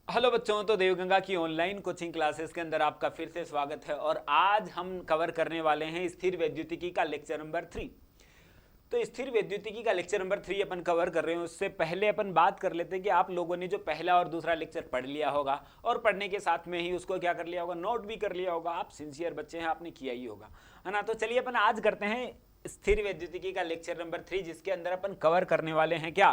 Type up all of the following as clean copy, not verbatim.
Hello बच्चों, तो देवगंगा की ऑनलाइन कोचिंग क्लासेस के अंदर आपका फिर से स्वागत है। और आज हम कवर करने वाले हैं स्थिर वैद्युतिकी का लेक्चर नंबर 3। तो स्थिर वैद्युतिकी का लेक्चर नंबर 3 अपन कवर कर रहे हैं। उससे पहले अपन बात कर लेते हैं कि आप लोगों ने जो पहला और दूसरा लेक्चर पढ़ लिया होगा और पढ़ने के साथ में ही उसको क्या कर लिया होगा, नोट भी कर लिया होगा। आप सिंसियर बच्चे हैं, आपने किया ही होगा, है ना। तो चलिए अपन आज करते हैं स्थिर वैद्युतिकी का लेक्चर नंबर 3, जिसके अंदर अपन कवर करने वाले हैं क्या,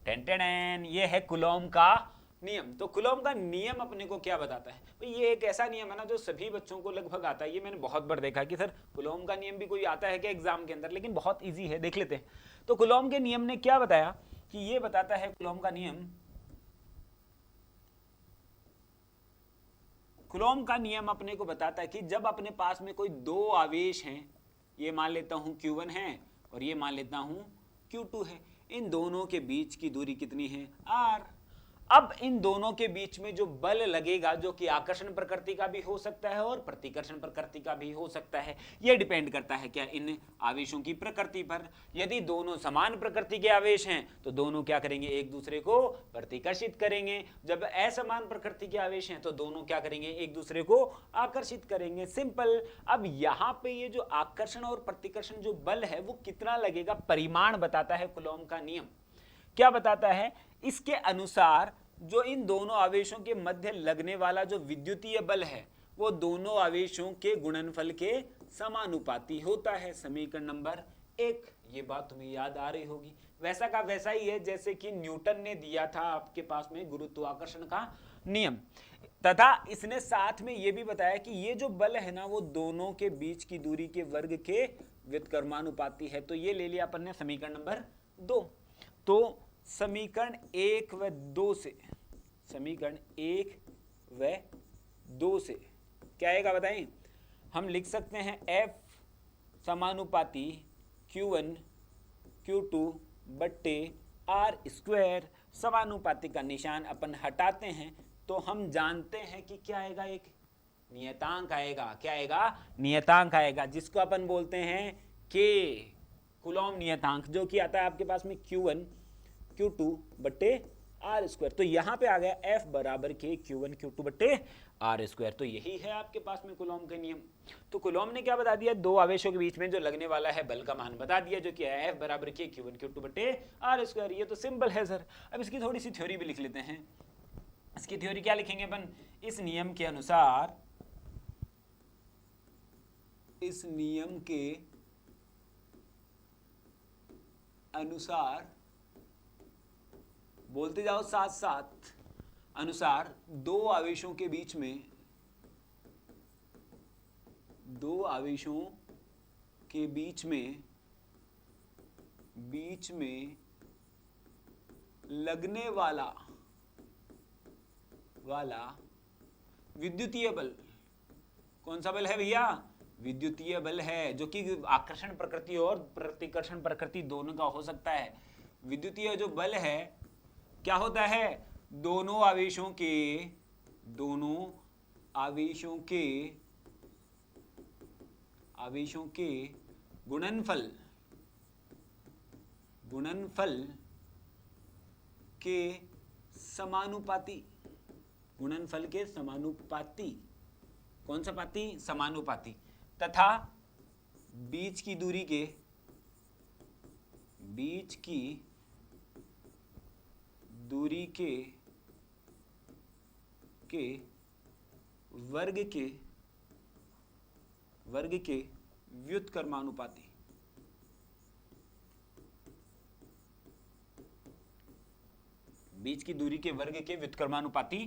टेन टेन, ये है कूलॉम का नियम। तो कूलॉम का नियम अपने को क्या बताता है भाई? ये एक ऐसा नियम है ना जो सभी बच्चों को लगभग आता है। ये मैंने बहुत बार देखा है कि सर कूलॉम का नियम भी कोई आता है क्या एग्जाम के अंदर, लेकिन बहुत इजी है, देख लेते हैं। तो कूलॉम के नियम ने क्या बताया कि ये बताता है कूलॉम का नियम, कूलॉम का नियम अपने को बताता है कि जब अपने पास में कोई दो आवेश हैं, ये मान लेता हूं Q1 है और ये मान लेता हूं Q2 है, इन दोनों के बीच की दूरी कितनी है, R। अब इन दोनों के बीच में जो बल लगेगा, जो कि आकर्षण प्रकृति का भी हो सकता है और प्रतिकर्षण प्रकृति का भी हो सकता है, यह डिपेंड करता है क्या, इन आवेशों की प्रकृति पर। यदि दोनों समान प्रकृति के आवेश हैं तो दोनों क्या करेंगे, एक दूसरे को प्रतिकर्षित करेंगे। जब असमान प्रकृति के आवेश हैं तो दोनों क्या करेंगे, एक दूसरे को आकर्षित करेंगे। सिंपल। अब यहां पे ये जो आकर्षण और प्रतिकर्षण जो बल है वो कितना लगेगा, परिमाण बताता है कूलॉम का नियम। क्या बताता है? इसके अनुसार जो इन दोनों आवेशों के मध्य लगने वाला जो विद्युतीय बल है वो दोनों आवेशों के गुणनफल के समानुपाती होता है। समीकरण नंबर 1। ये बात तुम्हें याद आ रही होगी। वैसा का वैसा ही है जैसे कि न्यूटन ने दिया था आपके पास में गुरुत्वाकर्षण का नियम, तथा इसने साथ में ये भी बताया कि ये जो बल है ना वो दोनों के बीच की दूरी के वर्ग के व्युत्क्रमानुपाती है। तो ये ले लिया अपन ने समीकरण नंबर 2। तो समीकरण 1 व 2 से, समीकरण 1 व 2 से क्या आएगा बताएं? हम लिख सकते हैं F समानुपाती Q1 Q2 बट्टे R स्क्वायर। समानुपाती का निशान अपन हटाते हैं तो हम जानते हैं कि क्या आएगा, एक नियतांक आएगा। क्या आएगा? नियतांक आएगा, जिसको अपन बोलते हैं K, कूलॉम नियतांक, जो कि आता है आपके पास में Q1 Q2 बट्टे आर स्क्वायर। तो यहां पे आ गया F बराबर के Q1 Q2 बट्टे आर स्क्वायर। तो यही है आपके पास में कूलॉम का नियम। तो कूलॉम ने क्या बता दिया, दो आवेशों के बीच में जो लगने वाला है बल का मान बता दिया, जो कि है F बराबर के Q1 Q2 बट्टे आर स्क्वायर। ये तो सिंपल है सर। अब इसकी थोड़ी सी थ्योरी भी लिख लेते हैं। इसकी थ्योरी क्या लिखेंगे अपन? इस नियम के अनुसार, इस नियम के अनुसार, बोलते जाओ साथ साथ, अनुसार दो आवेशों के बीच में, दो आवेशों के बीच में लगने वाला विद्युतीय बल, कौन सा बल है भैया? विद्युतीय बल है, जो कि आकर्षण प्रकृति और प्रतिकर्षण प्रकृति दोनों का हो सकता है। विद्युतीय जो बल है क्या होता है, दोनों आवेशों के गुणनफल के समानुपाती, गुणनफल के समानुपाती, कौन सा पाती? समानुपाती, तथा बीच की दूरी के वर्ग के व्युत्क्रमानुपाती। बीच की दूरी के वर्ग के व्युत्क्रमानुपाती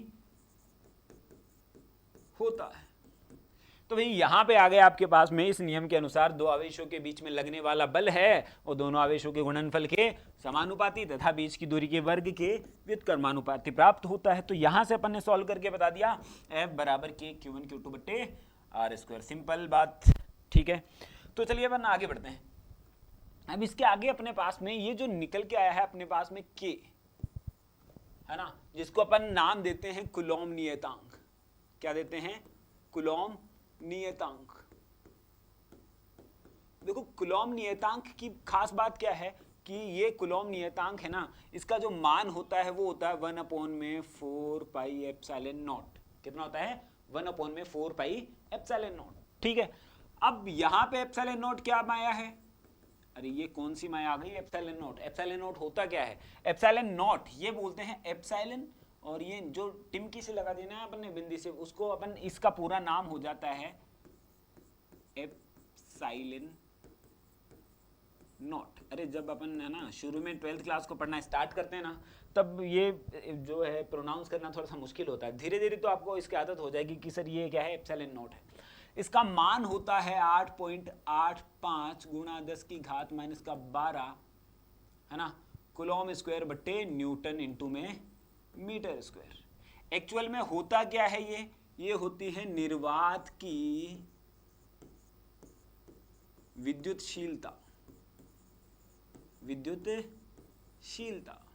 होता है। तो भाई यहां पे आ गए आपके पास में, इस नियम के अनुसार दो आवेशों के बीच में लगने वाला बल है वो दोनों आवेशों के गुणनफल के समानुपाती तथा बीच की दूरी के वर्ग के व्युत्क्रमानुपाती प्राप्त होता है। तो यहां से अपन ने सॉल्व करके बता दिया F बराबर के Q1 Q2 बट्टे आर स्क्वायर। सिंपल बात, ठीक है। तो चलिए अपन आगे बढ़ते हैं। अब इसके आगे अपने पास में ये जो निकल के आया है अपने पास में K, है ना, जिसको अपन नाम देते हैं कूलॉम नियतांक। क्या देते हैं? कूलॉम नियतांक। देखो कूलॉम नियतांक की खास बात क्या है कि ये कूलॉम नियतांक है ना, इसका जो मान होता है वो होता है 1/4πε0। कितना होता है? 1/4πε0। ठीक है, अब यहां पे ε0 क्या माया है? अरे ये कौन सी माया आ गई? ε0। ε0 होता क्या है? ε0 ये बोलते हैं एप्सिलॉन, और ये जो टिमकी से लगा देना है अपन ने बिंदी से, उसको अपन, इसका पूरा नाम हो जाता है एप्सिलॉन नॉट। अरे जब अपन है ना शुरू में 12th क्लास को पढ़ना स्टार्ट करते हैं ना, तब ये जो है प्रोनाउंस करना थोड़ा सा मुश्किल होता है। धीरे धीरे तो आपको इसकी आदत हो जाएगी कि सर ये क्या है? एप्सिलॉन नॉट है। इसका मान होता है 8.85 गुणा 10 की घात माइनस का 12, है ना, कूलॉम स्क्वायर बट्टे न्यूटन इंटू में मीटर स्क्वायर। एक्चुअल में होता क्या है? ये होती है निर्वात की विद्युतशीलता। विद्युतशीलता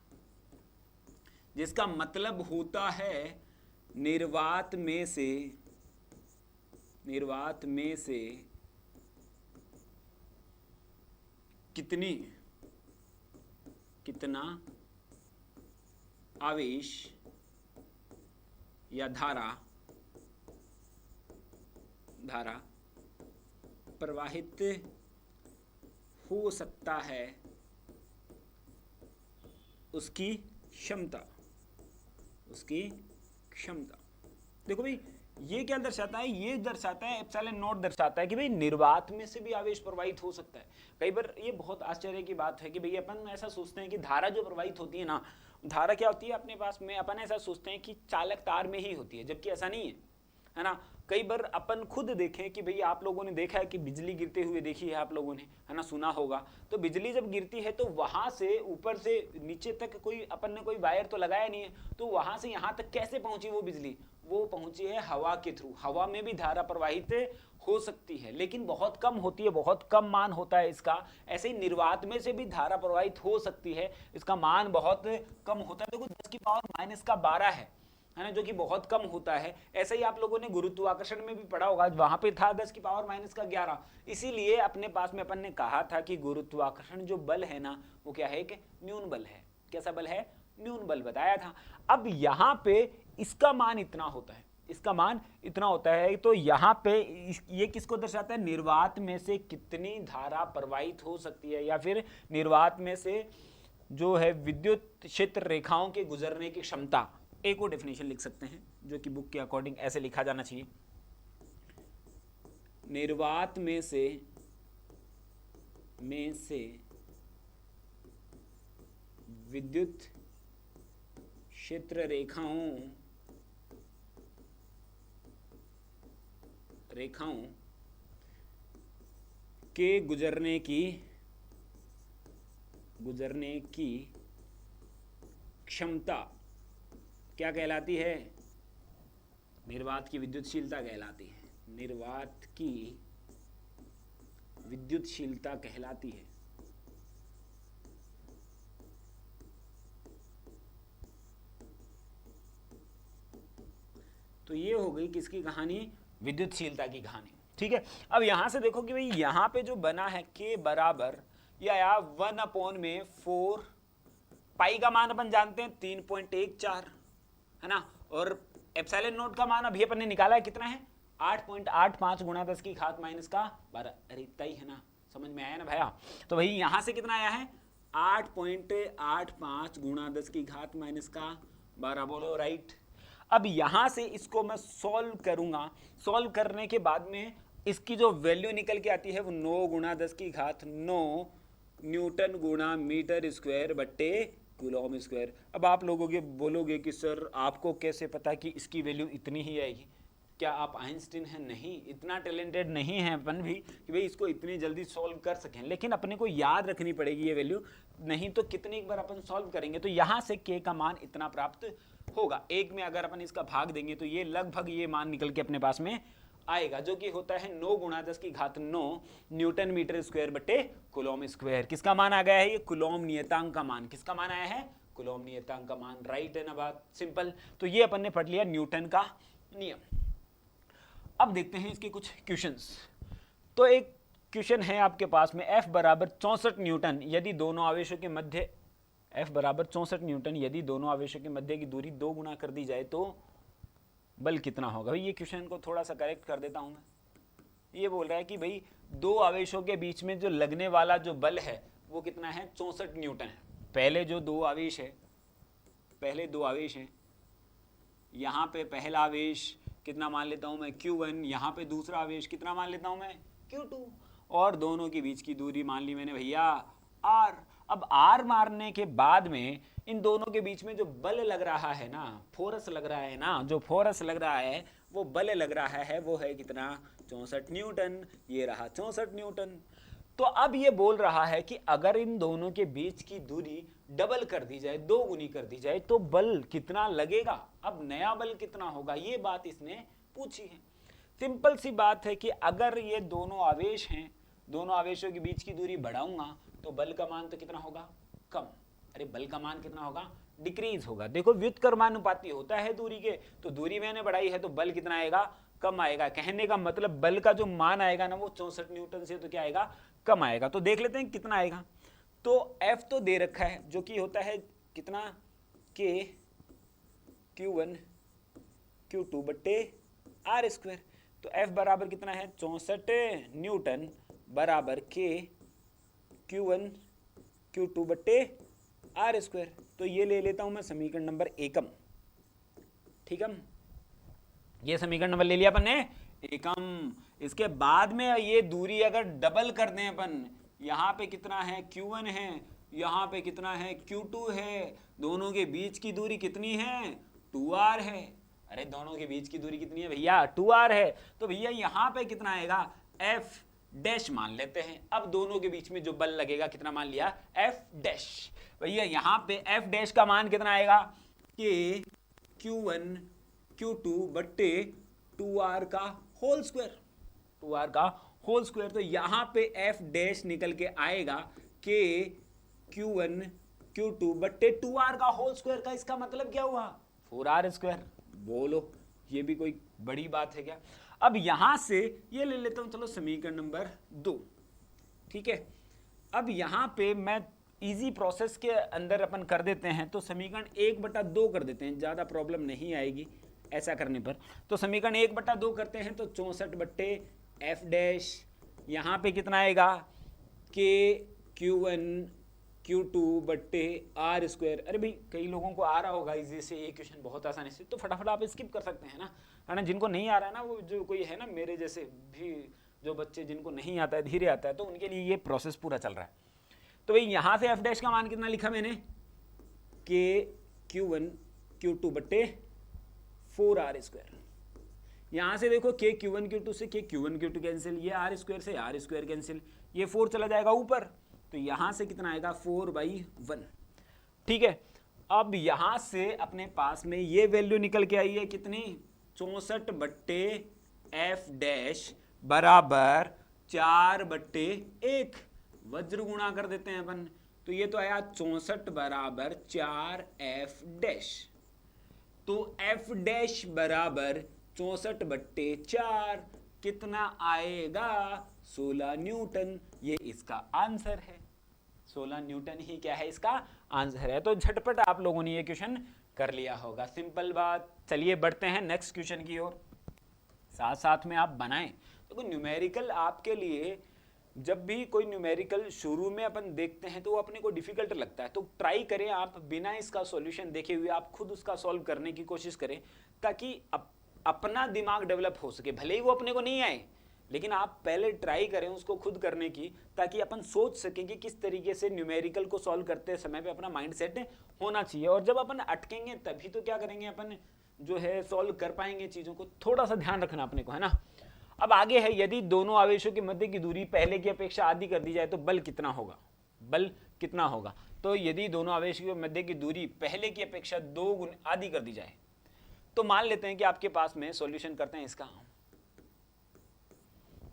जिसका मतलब होता है निर्वात में से कितना आवेश या धारा प्रवाहित हो सकता है, उसकी क्षमता। देखो भाई, ये क्या दर्शाता है? ये दर्शाता है, एप्सिलॉन नॉट दर्शाता है कि भाई निर्वात में से भी आवेश प्रवाहित हो सकता है। कई बार ये बहुत आश्चर्य की बात है कि भाई अपन ऐसा सोचते हैं कि धारा जो प्रवाहित होती है ना, धारा क्या होती है अपने पास में, अपन ऐसा सोचते हैं कि चालक तार में ही होती है, जबकि ऐसा नहीं है ना। कई बार अपन खुद देखें कि भाई आप लोगों ने देखा है कि बिजली गिरते हुए देखी है आप लोगों ने, है ना, सुना होगा। तो बिजली जब गिरती है तो वहां से ऊपर से नीचे तक कोई अपन ने कोई वायर तो लगाया नहीं है, तो वहां से यहां तक कैसे पहुंची वो बिजली? वो पहुंची है हवा के थ्रू। हवा में भी धारा प्रवाहित हो सकती है, लेकिन बहुत कम होती है, बहुत कम मान होता है इसका। ऐसे ही निर्वात में से भी धारा प्रवाहित हो सकती है, इसका मान बहुत कम होता है। देखो 10 की पावर माइनस का 12 है ना, जो कि बहुत कम होता है। ऐसे ही आप लोगों ने गुरुत्वाकर्षण में भी पढ़ा होगा, वहां पे था 10 की पावर माइनस का 11। इसीलिए अपने पास में अपन ने कहा था कि गुरुत्वाकर्षण जो बल है ना, वो क्या है? कि न्यून बल है। कैसा बल है? न्यून बल बताया था। अब यहाँ पे इसका मान इतना होता है, इसका मान इतना होता है। तो यहाँ पे ये किसको दर्शाता है? निर्वात में से कितनी धारा प्रवाहित हो सकती है, या फिर निर्वात में से जो है विद्युत क्षेत्र रेखाओं के गुजरने की क्षमता। एक और डेफिनेशन लिख सकते हैं जो कि बुक के अकॉर्डिंग ऐसे लिखा जाना चाहिए। निर्वात में से विद्युत क्षेत्र रेखाओं के गुजरने की क्षमता क्या कहलाती है? निर्वात की विद्युतशीलता कहलाती है। निर्वात की विद्युतशीलता कहलाती है। तो ये हो गई किसकी कहानी? विद्युतशीलता की कहानी। ठीक है, अब यहां से देखो कि भाई यहां पे जो बना है के बराबर या 1/4 पाई का मान अपन जानते हैं 3.14, है ना, और एप्सिलॉन नॉट का मान अभी अपन ने निकाला है, कितना है? 8.85 गुणा 10 की घात माइनस का 12। अरे इतना ही है ना, समझ में आया ना भैया? तो भाई यहां से कितना आया है? 8.85 गुणा 10 की घात माइनस का 12। बोलो राइट। अब यहां से इसको मैं सॉल्व करूंगा। सॉल्व करने के बाद में इसकी जो वैल्यू निकल के आती है वो 9 गुणा 10 की घात 9 न्यूटन गुणा मीटर स्क्वायर बट्टे कूलॉम स्क्वायर। अब आप लोगों के बोलोगे कि सर आपको कैसे पता कि इसकी वैल्यू इतनी ही आएगी? क्या आप आइंस्टीन हैं? नहीं, इतना टैलेंटेड नहीं है अपन भी कि भाई इसको इतनी जल्दी सॉल्व कर सकें, लेकिन अपने को याद रखनी पड़ेगी ये वैल्यू, नहीं तो कितनी बार अपन सॉल्व करेंगे। तो यहाँ से के का मान इतना प्राप्त होगा। एक में अगर अपन इसका भाग देंगे तो ये लगभग ये मान निकल के अपने पास में आएगा, जो कि होता है 9 गुणा 10 की घात 9 न्यूटन मीटर स्क्वायर बट्टे कूलॉम स्क्वायर। किसका मान आ गया है? ये कूलॉम नियतांक का मान। किसका मान आया है? कूलॉम नियतांक का मान। राइट है ना बात? सिंपल। तो ये अपन ने पढ़ लिया न्यूटन का नियम। अब देखते हैं इसके कुछ क्वेश्चंस। तो एक क्वेश्चन है आपके पास में F बराबर 64 न्यूटन यदि दोनों आवेशों के मध्य F बराबर 64 न्यूटन यदि दोनों आवेशों के मध्य की दूरी 2 गुना कर दी जाए तो बल कितना होगा। भाई ये क्वेश्चन को थोड़ा सा करेक्ट कर देता हूं मैं। ये बोल रहा है कि भाई दो आवेशों के बीच में जो लगने वाला जो बल है वो कितना है, 64 न्यूटन है। पहले जो दो आवेश है, पहले दो आवेश हैं, यहाँ पे पहला आवेश कितना मान लेता हूँ मैं Q1, यहाँ पे दूसरा आवेश कितना मान लेता हूँ मैं Q2, और दोनों के बीच की दूरी मान ली मैंने भैया R। अब R मारने के बाद में इन दोनों के बीच में जो बल लग रहा है ना, फोर्स लग रहा है ना, जो फोर्स लग रहा है वो बल लग रहा है वो है कितना, 64 न्यूटन। ये रहा 64 न्यूटन। तो अब ये बोल रहा है कि अगर इन दोनों के बीच की दूरी डबल कर दी जाए, 2 गुनी कर दी जाए तो बल कितना लगेगा। अब नया बल कितना होगा ये बात इसने पूछी है। सिंपल सी बात है कि अगर ये दोनों आवेश हैं, दोनों आवेशों के बीच की दूरी बढ़ाऊंगा तो बल का मान तो कितना होगा, कम। अरे बल का मान कितना होगा, डिक्रीज होगा। देखो व्युत्क्रमानुपाती होता है दूरी के, तो दूरी मैंने बढ़ाई है तो बल कितना आएगा, कम आएगा। कहने का मतलब बल का जो मान आएगा ना वो 64 न्यूटन से तो क्या आएगा, कम आएगा। तो देख लेते हैं कितना आएगा। तो F तो दे रखा है जो कि होता है कितना, K Q1 Q2 बट्टे R स्क्वायर। तो F बराबर कितना है, 64 न्यूटन बराबर K Q1 Q2 बट्टे R स्क्वायर। तो ये ले लेता हूं मैं समीकरण नंबर एकम, ठीक है। ये समीकरण नंबर ले लिया अपन ने एकम। इसके बाद में ये दूरी अगर डबल कर दें अपन, यहाँ पे कितना है Q1 है, यहाँ पे कितना है Q2 है, दोनों के बीच की दूरी कितनी है, 2R है। अरे दोनों के बीच की दूरी कितनी है भैया, 2R है। तो भैया यहाँ पे कितना आएगा, F डैश मान लेते हैं। अब दोनों के बीच में जो बल लगेगा कितना मान लिया, F डैश। भैया यहाँ पे F डैश का मान कितना आएगा, कि Q1 Q2 बट्टे 2R का होल स्क्वायर, 2R का होल स्क्वायर। तो यहाँ पे F डैश निकल के आएगा कि Q1 Q2 बट्टे 2R का होल स्क्वायर का। इसका मतलब क्या हुआ, 4R स्क्वायर। बोलो ये भी कोई बड़ी बात है क्या। अब यहां से ये ले लेता हूं, चलो समीकरण नंबर 2, ठीक है। अब यहां पे मैं इजी प्रोसेस के अंदर अपन कर देते हैं, तो समीकरण 1/2 कर देते हैं, ज़्यादा प्रॉब्लम नहीं आएगी ऐसा करने पर। तो समीकरण 1/2 करते हैं तो 64 बट्टे F डैश, यहाँ पे कितना आएगा कि Q1 Q2 बट्टे R स्क्वायर। अरे भाई कई लोगों को आ रहा होगा इजी से ये क्वेश्चन बहुत आसानी से, तो फटाफट आप स्किप कर सकते हैं ना, है ना। जिनको नहीं आ रहा है ना, वो जो कोई है ना मेरे जैसे भी जो बच्चे जिनको नहीं आता है, धीरे आता है, तो उनके लिए ये प्रोसेस पूरा चल रहा है। तो भाई यहाँ से F डैश का मान कितना लिखा मैंने, कि Q1 Q2 बट्टे 4R स्क्वायर। यहाँ से देखो K Q1 Q2 से K Q1 Q2 कैंसिल, ये R स्क्वायर से R स्क्वायर कैंसिल, ये 4 चला जाएगा ऊपर, तो यहाँ से कितना आएगा 4/1, ठीक है। अब यहाँ से अपने पास में ये वैल्यू निकल के आई है कितनी, 64 बट्टे F डैश बराबर 4/1, वज्र गुणा कर देते हैं अपन, तो ये तो आया 64 बराबर 4F डैश। तो F डैश बराबर 64/4 कितना आएगा, 16 न्यूटन। ये इसका आंसर है, 16 न्यूटन ही क्या है, इसका आंसर है। तो झटपट आप लोगों ने ये क्वेश्चन कर लिया होगा, सिंपल बात। चलिए बढ़ते हैं नेक्स्ट क्वेश्चन की ओर, साथ साथ में आप बनाएं। तो न्यूमेरिकल आपके लिए, जब भी कोई न्यूमेरिकल शुरू में अपन देखते हैं तो वो अपने को डिफिकल्ट लगता है, तो ट्राई करें आप बिना इसका सॉल्यूशन देखे हुए आप खुद उसका सॉल्व करने की कोशिश करें, ताकि अपना दिमाग डेवलप हो सके। भले ही वो अपने को नहीं आए, लेकिन आप पहले ट्राई करें उसको खुद करने की, ताकि अपन सोच सकें कि किस तरीके से न्यूमेरिकल को सॉल्व करते समय पे अपना माइंड सेट होना चाहिए। और जब अपन अटकेंगे तभी तो क्या करेंगे, अपन जो है सॉल्व कर पाएंगे चीज़ों को। थोड़ा सा ध्यान रखना अपने को, है ना। अब आगे है, यदि दोनों आवेशों के मध्य की दूरी पहले की अपेक्षा आधी कर दी जाए तो बल कितना होगा, बल कितना होगा। तो यदि दोनों आवेशों के मध्य की दूरी पहले की अपेक्षा 2 गुना आधी कर दी जाए, तो मान लेते हैं कि आपके पास में सॉल्यूशन करते हैं इसका,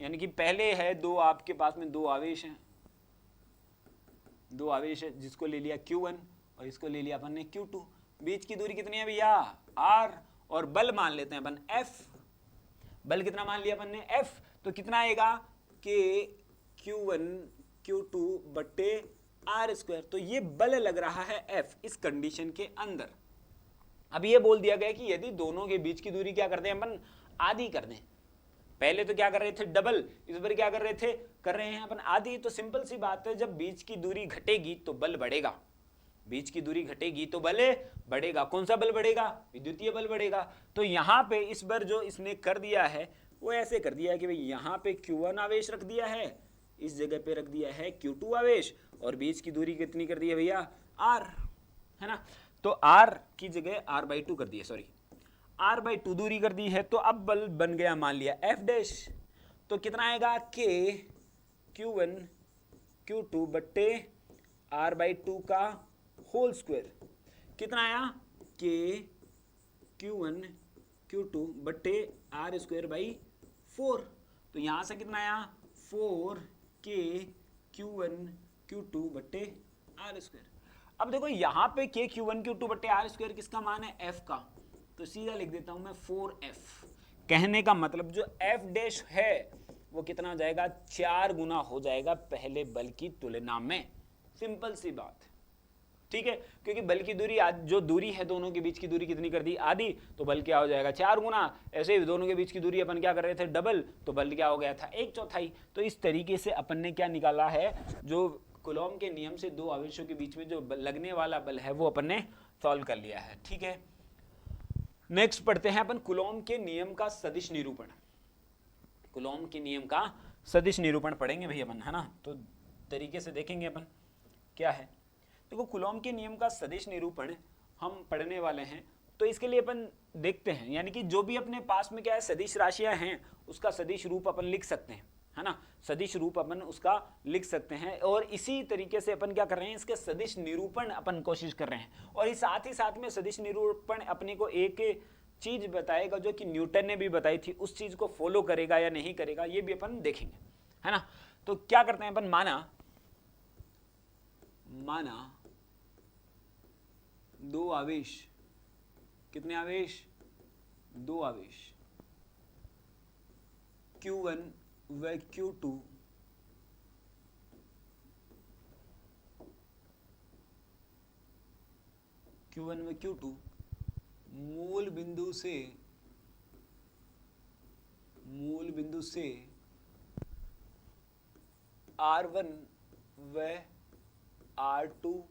यानी कि पहले है दो, आपके पास में दो आवेश हैं, दो आवेश है, जिसको ले लिया Q1 और इसको ले लिया अपन ने Q2। बीच की दूरी कितनी है भैया, R, और बल मान लेते हैं अपन F। बल कितना मान लिया अपन ने, F। तो कितना आएगा कि Q1 Q2 बट्टे आर स्क्वायर। तो ये बल लग रहा है F इस कंडीशन के अंदर। अब ये बोल दिया गया कि यदि दोनों के बीच की दूरी क्या कर दें अपन, आधी कर दें। पहले तो क्या कर रहे थे, डबल, इस बार क्या कर रहे थे, कर रहे हैं अपन आधी। तो सिंपल सी बात है, जब बीच की दूरी घटेगी तो बल बढ़ेगा, बीच की दूरी घटेगी तो बल बढ़ेगा। कौन सा बल बढ़ेगा, विद्युतीय बल बढ़ेगा। तो यहां पे इस बार जो इसने कर दिया है वो ऐसे कर दिया है कि भाई यहां पे Q1 आवेश रख दिया है, इस जगह पे रख दिया है Q2 आवेश, और बीच की दूरी कितनी कर दी है भैया, R, है ना। तो R की जगह R/2 कर दिया, सॉरी R/2 दूरी कर दी है। तो अब बल बन गया मान लिया F डैश। तो कितना आएगा, K Q1 Q2 बट्टे R/2 का होल स्क्वायर। कितना आया, K Q1 Q2 बट्टे R स्क्वायर बाई 4। तो यहां से कितना आया, 4K Q1 Q2 बट्टे R स्क्वायर। अब देखो यहां पे K Q1 Q2 बट्टे R स्क्वायर किसका मान है, F का। तो सीधा लिख देता हूं मैं 4F। कहने का मतलब जो F डैश है वो कितना हो जाएगा, 4 गुना हो जाएगा पहले बल की तुलना में। सिंपल सी बात, ठीक है। क्योंकि बल की दूरी, जो दूरी है दोनों के बीच की दूरी कितनी कर दी, आधी। तो बल क्या हो जाएगा, 4 गुना। ऐसे ही दोनों के बीच की दूरी अपन क्या कर रहे थे, डबल। तो बल क्या हो गया था, 1/4। तो इस तरीके से अपन ने क्या निकाला है, जो कूलॉम के नियम से दो आवेशों के बीच में जो लगने वाला बल है वो अपन ने सॉल्व कर लिया है, ठीक है। नेक्स्ट पढ़ते हैं अपन कूलॉम के नियम का सदिश निरूपण। कूलॉम के नियम का सदिश निरूपण पढ़ेंगे भाई अपन, है ना। तो तरीके से देखेंगे अपन क्या है। देखो कूलॉम के नियम का सदिश निरूपण हम पढ़ने वाले हैं। तो इसके लिए अपन देखते हैं, यानी कि जो भी अपने पास में क्या है सदिश राशियां हैं उसका सदिश रूप अपन लिख सकते हैं, है ना। सदिश रूप अपन उसका लिख सकते हैं। और इसी तरीके से अपन क्या कर रहे हैं, इसके सदिश निरूपण अपन कोशिश कर रहे हैं। और इस साथ ही साथ में सदिश निरूपण अपने को एक चीज बताएगा जो कि न्यूटन ने भी बताई थी, उस चीज को फॉलो करेगा या नहीं करेगा ये भी अपन देखेंगे, है ना। तो क्या करते हैं अपन, माना दो आवेश, कितने आवेश, दो आवेश Q1 व Q2 Q1 व Q2 मूल बिंदु से R1 व R2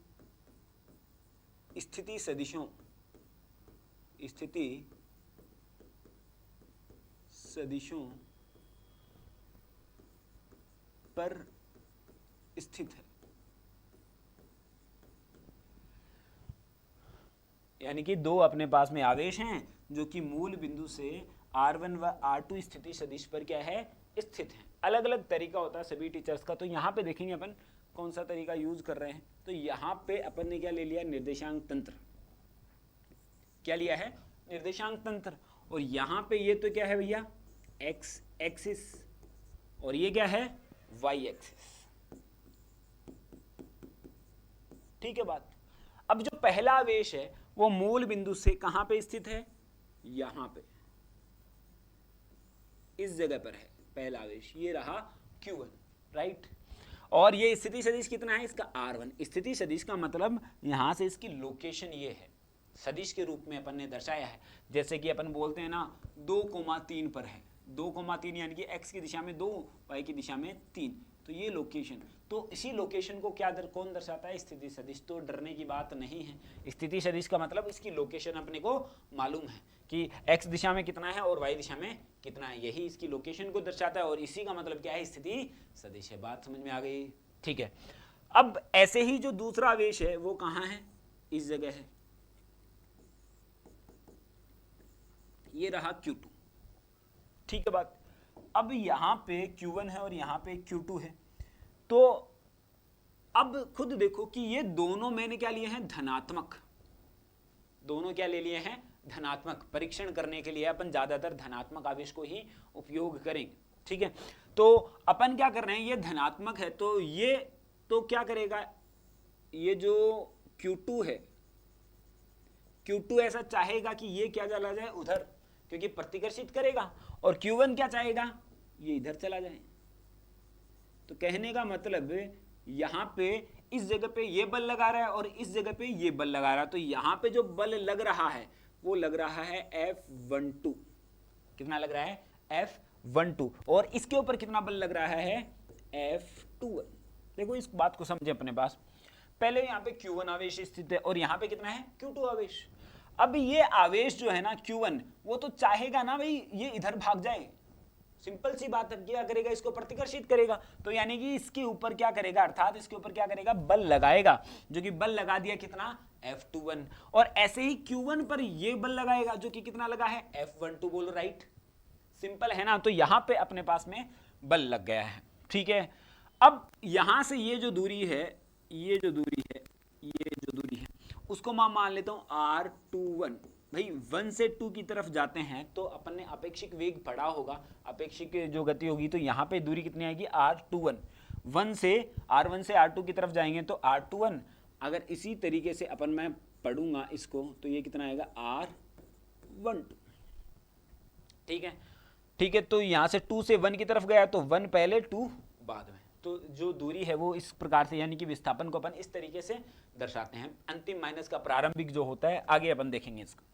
स्थिति सदिशों पर स्थित है। यानी कि दो अपने पास में आवेश हैं जो कि मूल बिंदु से R1 व R2 स्थिति सदिश पर क्या है, स्थित है। अलग अलग तरीका होता है सभी टीचर्स का। तो यहाँ पे देखेंगे अपन कौन सा तरीका यूज कर रहे हैं। तो यहाँ पे अपन ने क्या ले लिया, निर्देशांक तंत्र। क्या लिया है, निर्देशांक तंत्र। और यहाँ पे ये तो क्या है भैया, एक्स एक्सिस, और ये क्या है, वाई एक्सिस, ठीक है बात। अब जो पहला आवेश है वो मूल बिंदु से कहां पे स्थित है, यहां पे, इस जगह पर है पहला आवेश, ये रहा Q1, राइट। और ये स्थिति सदिश कितना है इसका, R1। स्थिति सदिश का मतलब यहां से इसकी लोकेशन ये है, सदिश के रूप में अपन ने दर्शाया है। जैसे कि अपन बोलते हैं ना 2,3 पर है, 2,3 यानी कि x की दिशा में 2, y की दिशा में 3। तो ये लोकेशन, तो इसी लोकेशन को क्या कौन दर्शाता है, स्थिति सदिश। तो डरने की बात नहीं है। स्थिति सदिश का मतलब इसकी लोकेशन अपने को मालूम है कि x दिशा में कितना है और y दिशा में कितना है, यही इसकी लोकेशन को दर्शाता है। और इसी का मतलब क्या है, स्थिति सदिश है। बात समझ में आ गई, ठीक है। अब ऐसे ही जो दूसरा आवेश है वो कहां है, इस जगह है, ये रहा Q2, ठीक है बात। अब यहां पे Q1 है और यहां पे Q2 है। तो अब खुद देखो कि ये दोनों मैंने क्या लिए हैं, धनात्मक। दोनों क्या ले लिए हैं, धनात्मक। परीक्षण करने के लिए अपन ज्यादातर धनात्मक आवेश को ही उपयोग करेंगे, ठीक है। तो अपन क्या कर रहे हैं, ये धनात्मक है तो ये तो क्या करेगा, ये जो Q2 है, Q2 ऐसा चाहेगा कि ये क्या चला जाए उधर, क्योंकि प्रतिकर्षित करेगा। और Q1 क्या चाहेगा, ये इधर चला जाए। तो कहने का मतलब यहाँ पे इस जगह पे ये बल लगा रहा है और इस जगह पे ये बल लगा रहा है, तो यहाँ पे जो बल लग रहा है वो लग रहा है F12। कितना लग रहा है? F12। और इसके ऊपर कितना बल लग रहा है? F21। देखो इस बात को समझे अपने पास। पहले यहाँ पे Q1 आवेश स्थित है और यहाँ पे कितना है? Q2 आवेश। अब ये आवेश जो है ना Q1, वो तो चाहेगा ना भाई ये इधर भाग जाए। सिंपल सी बात है, क्या करेगा? इसको प्रतिकर्षित करेगा। तो यानी कि इसके ऊपर क्या करेगा, अर्थात इसके ऊपर क्या करेगा? बल लगाएगा, जो कि बल लगा दिया कितना? F21। और ऐसे ही Q1 पर ये बल लगाएगा जो कि कितना लगा है? F12। बोलो राइट, सिंपल है ना। तो यहां पे अपने पास में बल लग गया है, ठीक है। अब यहां से ये जो दूरी है, ये जो दूरी है, ये जो दूरी है, उसको मैं मान लेता हूं R21। भाई 1 से 2 की तरफ जाते हैं तो अपन ने अपेक्षिक वेग पढ़ा होगा, अपेक्षिक जो गति होगी, तो यहाँ पे दूरी कितनी आएगी? R21। 1 से R1 से R2 की तरफ जाएंगे तो R21। अगर इसी तरीके से अपन मैं पढ़ूंगा इसको तो ये कितना आएगा? R12। ठीक है, ठीक है। तो यहाँ से 2 से 1 की तरफ गया तो 1 पहले 2 बाद में, तो जो दूरी है वो इस प्रकार से, यानी कि विस्थापन को अपन इस तरीके से दर्शाते हैं। अंतिम माइनस का प्रारंभिक जो होता है, आगे अपन देखेंगे इसको।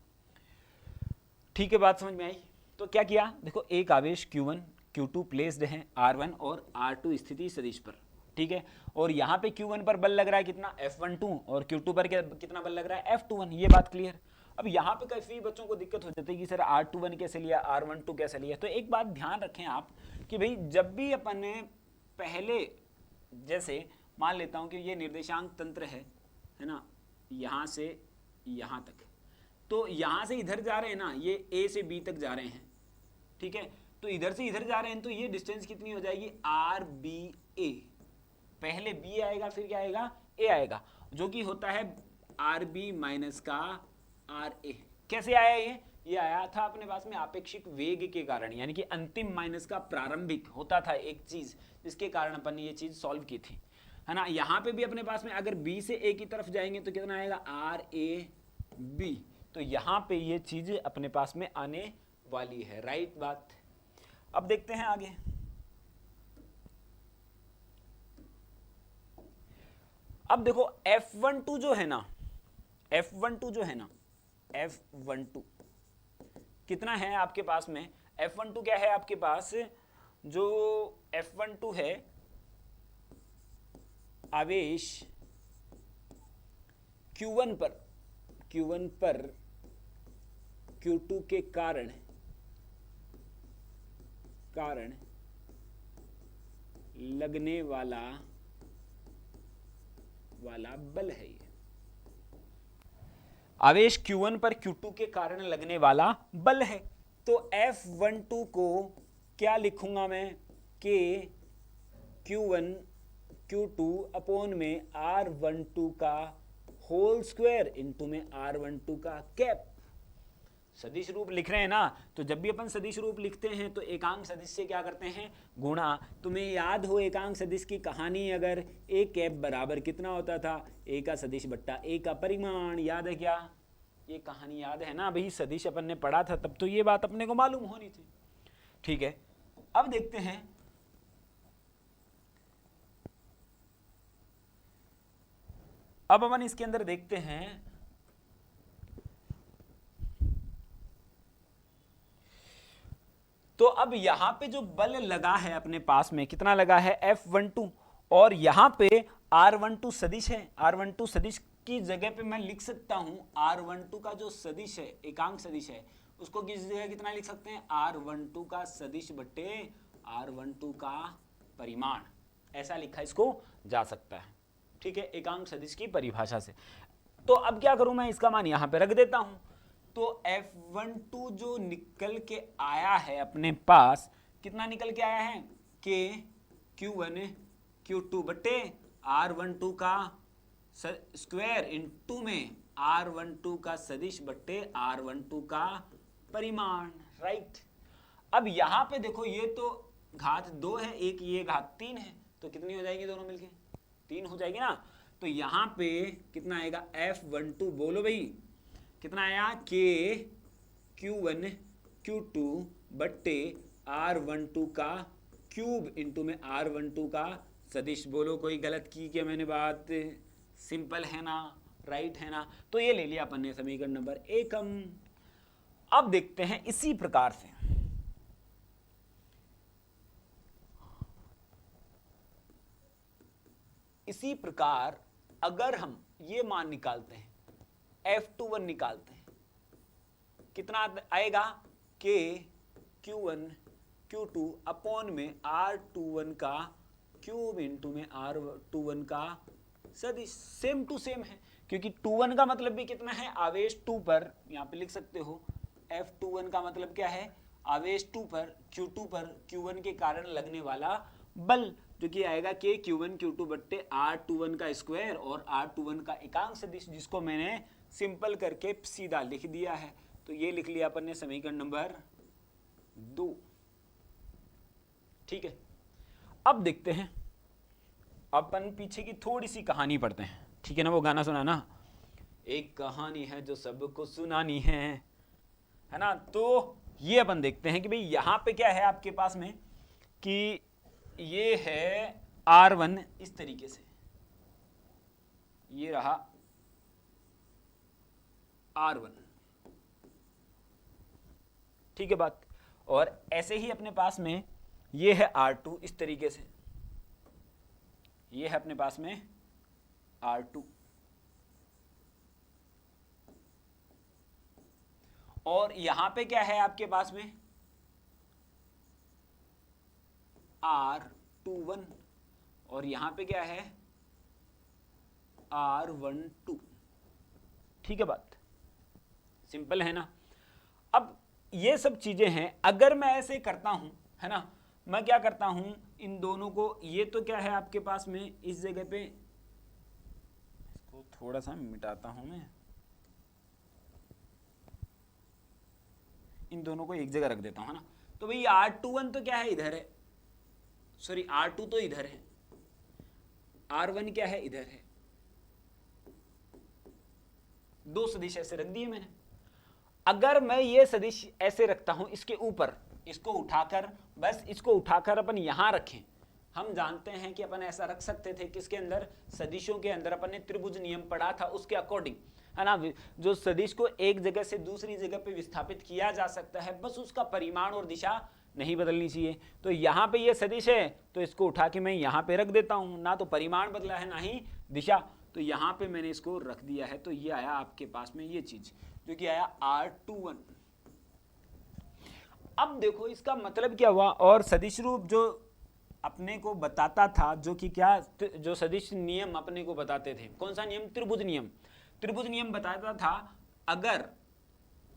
ठीक है, बात समझ में आई? तो क्या किया? देखो एक आवेश Q1 Q2 प्लेस्ड है R1 और R2 स्थिति सदिश पर, ठीक है। और यहाँ पे Q1 पर बल लग रहा है कितना? F12। और Q2 पर कितना बल लग रहा है? F21। ये बात क्लियर। अब यहाँ पे काफी बच्चों को दिक्कत हो जाती है कि सर R21 कैसे लिया, R12 कैसे लिया। तो एक बात ध्यान रखें आप कि भाई जब भी अपन ने पहले, जैसे मान लेता हूँ कि ये निर्देशांक तंत्र है ना, यहाँ से यहाँ तक, तो यहाँ से इधर जा रहे हैं ना, ये A से B तक जा रहे हैं, ठीक है। तो इधर से इधर जा रहे हैं तो ये डिस्टेंस कितनी हो जाएगी? RBA। पहले B आएगा फिर क्या आएगा? A आएगा, जो कि होता है RB माइनस का RA। कैसे आया ये आया था अपने पास में आपेक्षिक वेग के कारण, यानी कि अंतिम माइनस का प्रारंभिक होता था एक चीज, जिसके कारण अपन ने ये चीज सॉल्व की थी, है ना। यहाँ पे भी अपने पास में अगर B से A की तरफ जाएंगे तो कितना आएगा? RAB। तो यहाँ पे ये चीज अपने पास में आने वाली है, राइट बात। अब देखते हैं आगे। अब देखो F12 जो है ना, F12 जो है ना, F12 कितना है आपके पास में? F12 क्या है आपके पास? जो F12 है आवेश Q1 पर Q2 के कारण लगने वाला बल है। ये आवेश Q1 पर Q2 के कारण लगने वाला बल है। तो F12 को क्या लिखूंगा मैं? कि Q1 Q2 अपॉन में R12 का होल स्क्वायर इंटू में R12 का कैप। सदिश रूप लिख रहे हैं ना, तो जब भी अपन सदिश रूप लिखते हैं तो एकांक सदिश से क्या करते हैं? गुणा। तुम्हें याद हो एकांक सदिश की कहानी, अगर ए कैप बराबर कितना होता था? ए का सदिश बट्टा ए का परिमाण। याद है क्या? ये कहानी याद है ना भाई? सदिश अपन ने पढ़ा था तब, तो ये बात अपने को मालूम होनी थी, ठीक है। अब देखते हैं अब अपन इसके अंदर देखते हैं तो अब यहां पे जो बल लगा है अपने पास में कितना लगा है? F12। और यहां पे R12 सदिश है। R12 सदिश की जगह पे मैं लिख सकता हूं R12 का जो सदिश है, एकांक सदिश है, उसको किस जगह कितना लिख सकते हैं? R12 का सदिश बट्टे R12 का परिमाण। ऐसा लिखा इसको जा सकता है, ठीक है, एकांक सदिश की परिभाषा से। तो अब क्या करूं मैं? इसका मान यहां पे रख देता हूं। तो F12 जो निकल के आया है अपने पास, कितना निकल के आया है? कि Q1 Q2 बट्टे R12 का स्क्वायर इंटू में R12 का सदिश बट्टे R12 का परिमाण, राइट। अब यहां पे देखो ये तो घात 2 है, एक ये घात 3 है, तो कितनी हो जाएगी दोनों मिलके? 3 हो जाएगी ना। तो यहां पे कितना आएगा? F12 बोलो भाई कितना आया? कि Q1 Q2 बट्टे R12 का क्यूब इंटू में R12 का सदिश बोलो कोई गलत की क्या मैंने बात, सिंपल है ना, राइट है ना। तो ये ले लिया अपन ने समीकरण नंबर 1। अब देखते हैं इसी प्रकार से अगर हम ये मान निकालते हैं, F21 निकालते हैं, कितना आएगा कि Q1 Q2 अपॉन में R21 का क्यूब इंटू में R21 का सदिश, सेम टू सेम है, क्योंकि 21 का मतलब भी कितना है, आवेश 2 पर, यहां पे लिख सकते हो F21 का मतलब क्या है, आवेश 2 पर, Q2 पर Q1 के कारण लगने वाला बल, जो कि आएगा कि Q1 Q2 बट्टे R21 का स्क्वायर और R21 का एकांक सदिश, जिसको मैंने सिंपल करके सीधा लिख दिया है। तो ये लिख लिया अपन ने समीकरण नंबर 2। ठीक है, अब देखते हैं, अपन पीछे की थोड़ी सी कहानी पढ़ते हैं। ठीक है ना, वो गाना सुना ना, एक कहानी है जो सबको सुनानी है ना। तो ये अपन देखते हैं कि भाई यहां पे क्या है आपके पास में, कि ये है R1 इस तरीके से, ये रहा R1, ठीक है बात, और ऐसे ही अपने पास में ये है R2 इस तरीके से, ये है अपने पास में R2, और यहां पे क्या है आपके पास में R21, और यहां पे क्या है R12। ठीक है बात, सिंपल है ना। अब ये सब चीजें हैं, अगर मैं ऐसे करता हूं, है ना, मैं क्या करता हूं, इन दोनों को, ये तो क्या है आपके पास में इस जगह पे, इसको थोड़ा सा मिटाता हूं मैं, इन दोनों को एक जगह रख देता हूं, है ना। तो भाई R21 तो क्या है, इधर है, सॉरी R2 तो इधर है, R1 क्या है, इधर है, दो सदिश ऐसे रख दिए मैंने। अगर मैं ये सदिश ऐसे रखता हूं, इसके ऊपर इसको उठाकर, बस इसको उठाकर अपन यहां रखें, हम जानते हैं कि अपन ऐसा रख सकते थे, किसके अंदर, सदिशों के अंदर अपन ने त्रिभुज नियम पढ़ा था, उसके अकॉर्डिंग, है ना, जो सदिश को एक जगह से दूसरी जगह पे विस्थापित किया जा सकता है, बस उसका परिमाण और दिशा नहीं बदलनी चाहिए। तो यहां पे ये सदिश है, तो इसको उठा के मैं यहां पे रख देता हूं, ना तो परिमाण बदला है ना ही दिशा, तो यहां पे मैंने इसको रख दिया है। तो ये आया आपके पास में ये चीज, जो कि आया R21। अब देखो इसका मतलब क्या हुआ, और सदिश रूप जो अपने को बताता था, जो कि क्या, जो सदिश नियम अपने को बताते थे, कौन सा नियम, त्रिभुज नियम। त्रिभुज नियम बताता था,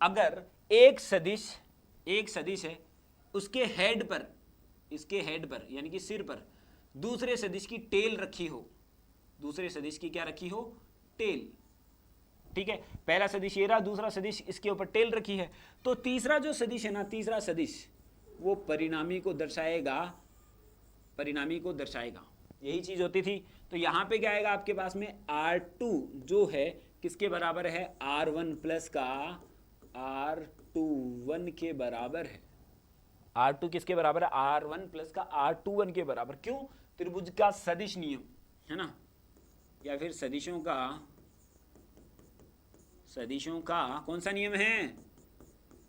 अगर एक सदिश है, उसके हेड पर, इसके हेड पर यानी कि सिर पर दूसरे सदिश की टेल रखी हो, दूसरे सदिश की क्या रखी हो, टेल। ठीक है, पहला सदिश ये रहा, दूसरा सदिश इसके ऊपर टेल रखी है, तो तीसरा जो सदिश है ना, तीसरा सदिश वो परिणामी को दर्शाएगा, यही चीज होती थी। तो यहां पे क्या आएगा आपके पास में, R2 जो है किसके बराबर है, R1 प्लस का R21 के बराबर है। R2 किसके बराबर है, R1 प्लस का R21 के बराबर। क्यों, त्रिभुज का सदिश नियम, है ना, या फिर सदिशों का कौन सा नियम है,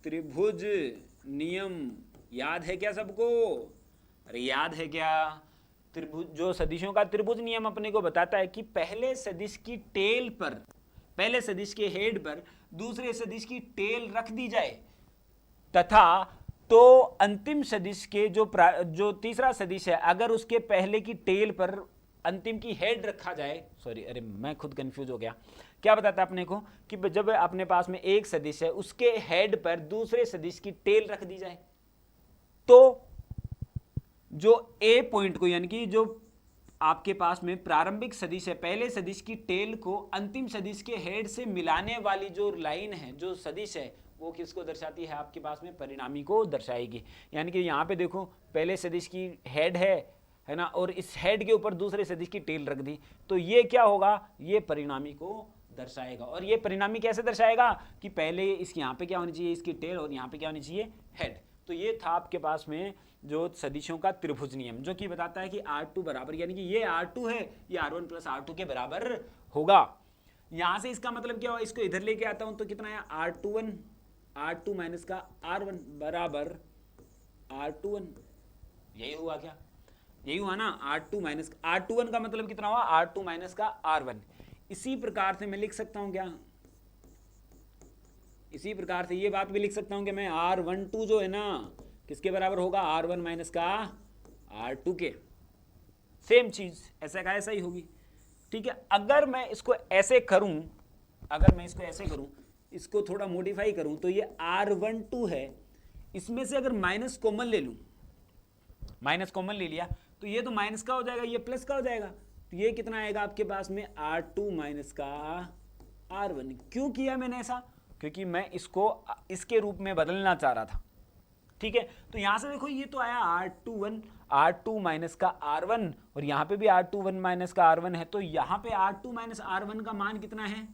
त्रिभुज नियम। याद है क्या सबको, अरे याद है क्या, त्रिभुज, जो सदिशों का त्रिभुज नियम अपने को बताता है कि पहले सदिश की टेल पर, पहले सदिश के हेड पर दूसरे सदिश की टेल रख दी जाए, तथा तो अंतिम सदिश के जो तीसरा सदिश है, अगर उसके पहले की टेल पर अंतिम की हेड रखा जाए, सॉरी अरे मैं खुद कंफ्यूज हो गया, क्या बताता है अपने को कि जब अपने पास में एक सदिश है, उसके हेड पर दूसरे सदिश की टेल रख दी जाए, तो जो ए पॉइंट को, यानी कि जो आपके पास में प्रारंभिक सदिश है, पहले सदिश की टेल को अंतिम सदिश के हेड से मिलाने वाली जो लाइन है, जो सदिश है, वो किसको दर्शाती है आपके पास में, परिणामी को दर्शाएगी। यानी कि यहाँ पे देखो, पहले सदिश की हेड है ना, और इस हेड के ऊपर दूसरे सदिश की टेल रख दी, तो ये क्या होगा, ये परिणामी को दर्शाएगा। और ये परिणामी कैसे दर्शाएगा कि पहले इसके यहाँ पे क्या होनी चाहिए, इसकी टेल, और यहाँ पे क्या होनी चाहिए, हेड। तो ये था आपके पास में जो सदिशों का त्रिभुज नियम, जो कि बताता है कि R2 बराबर, यानी कि ये R2 है, ये R1 प्लस R2 के बराबर होगा। यहां से इसका मतलब क्या हुआ, इसको इधर लेके आता हूं तो कितना है R21, R2 माइनस का R1 बराबर R21, यही हुआ क्या, यही हुआ ना, R2 माइनस R21 का मतलब कितना हुआ, R2 माइनस का R1। इसी प्रकार से मैं लिख सकता हूं क्या, इसी प्रकार से ये बात भी लिख सकता हूं कि मैं R12 जो है ना किसके बराबर होगा, R1 माइनस का R2 के, सेम चीज ऐसा का ऐसा ही होगी। ठीक है, अगर मैं इसको ऐसे करूं, अगर मैं इसको ऐसे करूं, इसको थोड़ा मॉडिफाई करूं, तो ये R12 है, इसमें से अगर माइनस कॉमन ले लूं, माइनस कॉमन ले लिया तो ये तो माइनस का हो जाएगा, ये प्लस का हो जाएगा, तो ये कितना आएगा आपके पास में R2 माइनस का R1। क्यों किया मैंने ऐसा, क्योंकि मैं इसको इसके रूप में बदलना चाह रहा था। ठीक है, तो यहां से देखो ये तो आया R2 माइनस का R1, और यहां पे भी R21 माइनस का R1 है, तो यहां पे R2 माइनस R1 का मान कितना है,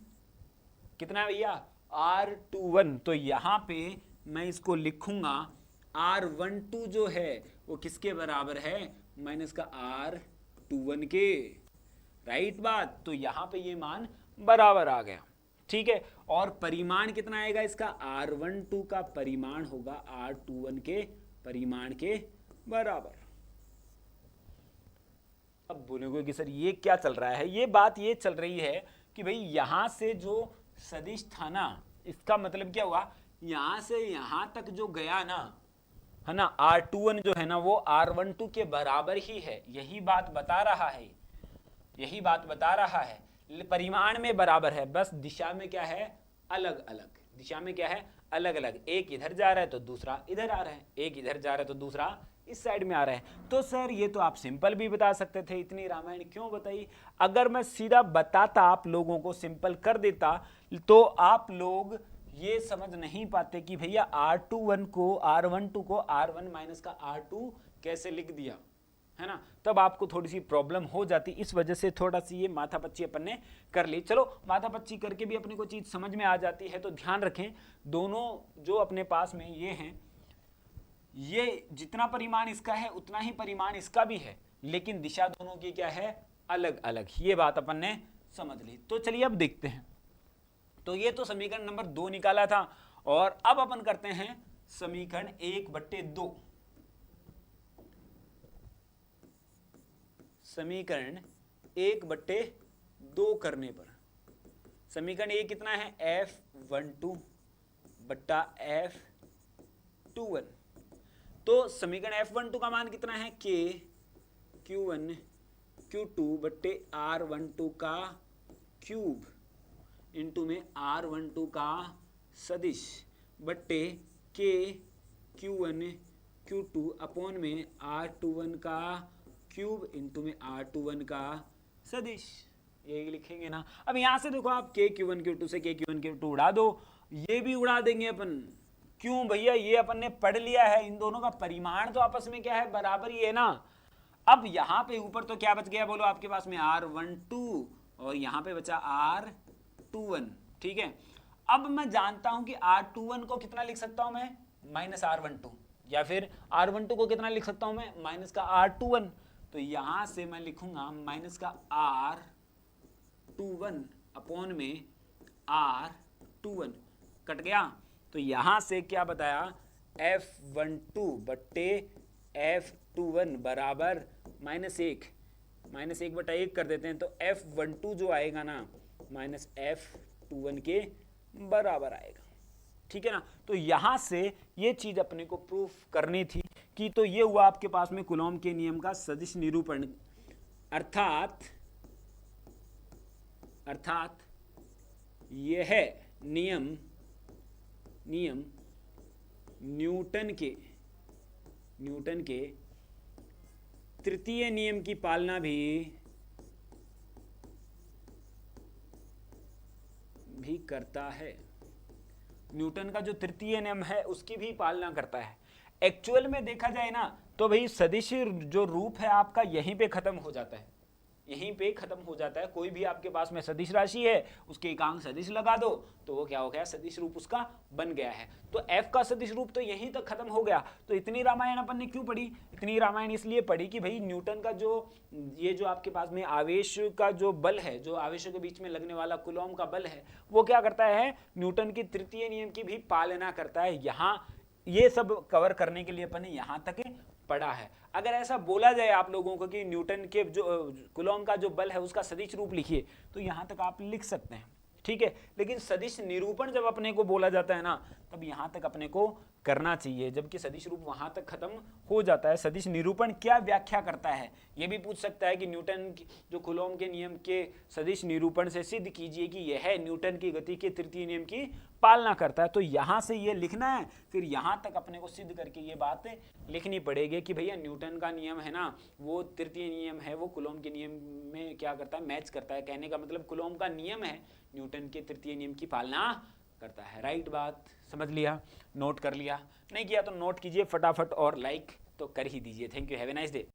कितना है भैया, R21। तो यहां पे मैं इसको लिखूंगा R12 जो है वो किसके बराबर है, माइनस का R21 के, राइट बात। तो यहां पे ये मान बराबर आ गया। ठीक है, और परिमाण कितना आएगा इसका, R12 का परिमाण होगा R21 के परिमाण के बराबर। अब बोलोगे कि सर ये क्या चल रहा है, ये बात ये चल रही है कि भाई यहां से जो सदिश था ना, इसका मतलब क्या हुआ, यहां से यहां तक जो गया ना, है ना, R21 जो है ना वो R12 के बराबर ही है, यही बात बता रहा है, यही बात बता रहा है, परिमाण में बराबर है, बस दिशा में क्या है, अलग अलग, दिशा में क्या है, अलग अलग, एक इधर जा रहा है तो दूसरा इधर आ रहा है, एक इधर जा रहा है तो दूसरा इस साइड में आ रहा है। तो सर ये तो आप सिंपल भी बता सकते थे, इतनी रामायण क्यों बताई। अगर मैं सीधा बताता, आप लोगों को सिंपल कर देता, तो आप लोग ये समझ नहीं पाते कि भैया R21 को R12 को R1 माइनस का R2 कैसे लिख दिया, है ना, तब आपको थोड़ी सी प्रॉब्लम हो जाती। इस वजह से थोड़ा सी ये माथापच्ची अपन ने कर ली। चलो माथापच्ची करके भी अपने को चीज समझ में आ जाती है, तो ध्यान रखें दोनों जो अपने पास में ये हैं, ये जितना परिमाण इसका है उतना ही परिमाण इसका भी है, लेकिन दिशा दोनों की क्या है, अलग अलग। ये बात अपन ने समझ ली। तो चलिए अब देखते हैं। तो ये तो समीकरण नंबर 2 निकाला था, और अब अपन करते हैं समीकरण 1/2। समीकरण 1/2 करने पर समीकरण ए कितना है, F12 बट्टा F21। तो समीकरण F12 का मान कितना है, K Q1 Q2 बट्टे R12 का क्यूब इंटू में R12 का सदिश बट्टे K Q1 Q2 अपॉन में R21 का क्यूब इंटू में R21 का सदिश, ये लिखेंगे ना। अब यहां से देखो आप K Q1 Q2 से K Q1 Q2 उड़ा दो, ये भी उड़ा देंगे अपन। क्यों भैया, ये अपन ने पढ़ लिया है, इन दोनों का परिमाण तो आपस में क्या है, बराबर ही है ना। अब यहां पे ऊपर तो क्या बच गया, बोलो आपके पास में R12, और यहां पे बचा R21। ठीक है, अब मैं जानता हूं कि R21 को कितना लिख सकता हूं मैं, माइनस R12, या फिर R12 को कितना लिख सकता हूं मैं, माइनस का R21। तो यहां से मैं लिखूंगा माइनस का R21 अपॉन में R21, कट गया। तो यहां से क्या बताया, F12 बट्टे F21 बराबर -1, -1/1 कर देते हैं, तो F12 जो आएगा ना माइनस F21 के बराबर आएगा। ठीक है ना। तो यहां से ये चीज अपने को प्रूफ करनी थी कि तो ये हुआ आपके पास में कूलॉम के नियम का सदिश निरूपण, अर्थात यह नियम न्यूटन के तृतीय नियम की पालना भी करता है। न्यूटन का जो तृतीय नियम है उसकी भी पालना करता है। एक्चुअल में देखा जाए ना तो भाई सदिश जो रूप है आपका यहीं पे खत्म हो जाता है, यहीं पे खत्म हो जाता है। कोई भी आपके पास में सदिश राशि है, उसके एकांक सदिश लगा दो तो वो क्या हो गया, सदिश रूप उसका बन गया है। तो f का सदिश रूप तो यहीं तक खत्म हो गया। तो इतनी रामायण अपन ने क्यों पढ़ी? इतनी रामायण इसलिए पढ़ी कि भाई न्यूटन का जो ये जो आपके पास में आवेश का जो बल है, जो आवेशों के बीच में लगने वाला कूलॉम का बल है, वो क्या करता है, न्यूटन की तृतीय नियम की भी पालना करता है। यहाँ ये सब कवर करने के लिए अपन ने यहाँ तक पढ़ा है। अगर ऐसा बोला जाए आप लोगों को कि न्यूटन के जो कूलॉम का जो बल है उसका सदिश रूप लिखिए, तो यहाँ तक आप लिख सकते हैं, ठीक है। लेकिन सदिश निरूपण जब अपने को बोला जाता है ना, तब यहाँ तक अपने को करना चाहिए, जबकि सदिश रूप वहां तक खत्म हो जाता है। सदिश निरूपण क्या व्याख्या करता है, ये भी पूछ सकता है कि न्यूटन जो कूलॉम के नियम के सदिश निरूपण से सिद्ध कीजिए कि यह न्यूटन की गति के तृतीय नियम की पालना करता है। तो यहाँ से ये लिखना है, फिर यहाँ तक अपने को सिद्ध करके ये बात लिखनी पड़ेगी कि भैया न्यूटन का नियम है ना, वो तृतीय नियम है, वो कूलॉम के नियम में क्या करता है, मैच करता है। कहने का मतलब कूलॉम का नियम है, न्यूटन के तृतीय नियम की पालना करता है। राइट बात समझ लिया, नोट कर लिया, नहीं किया तो नोट कीजिए फटाफट और लाइक तो कर ही दीजिए। Thank you, have a nice day.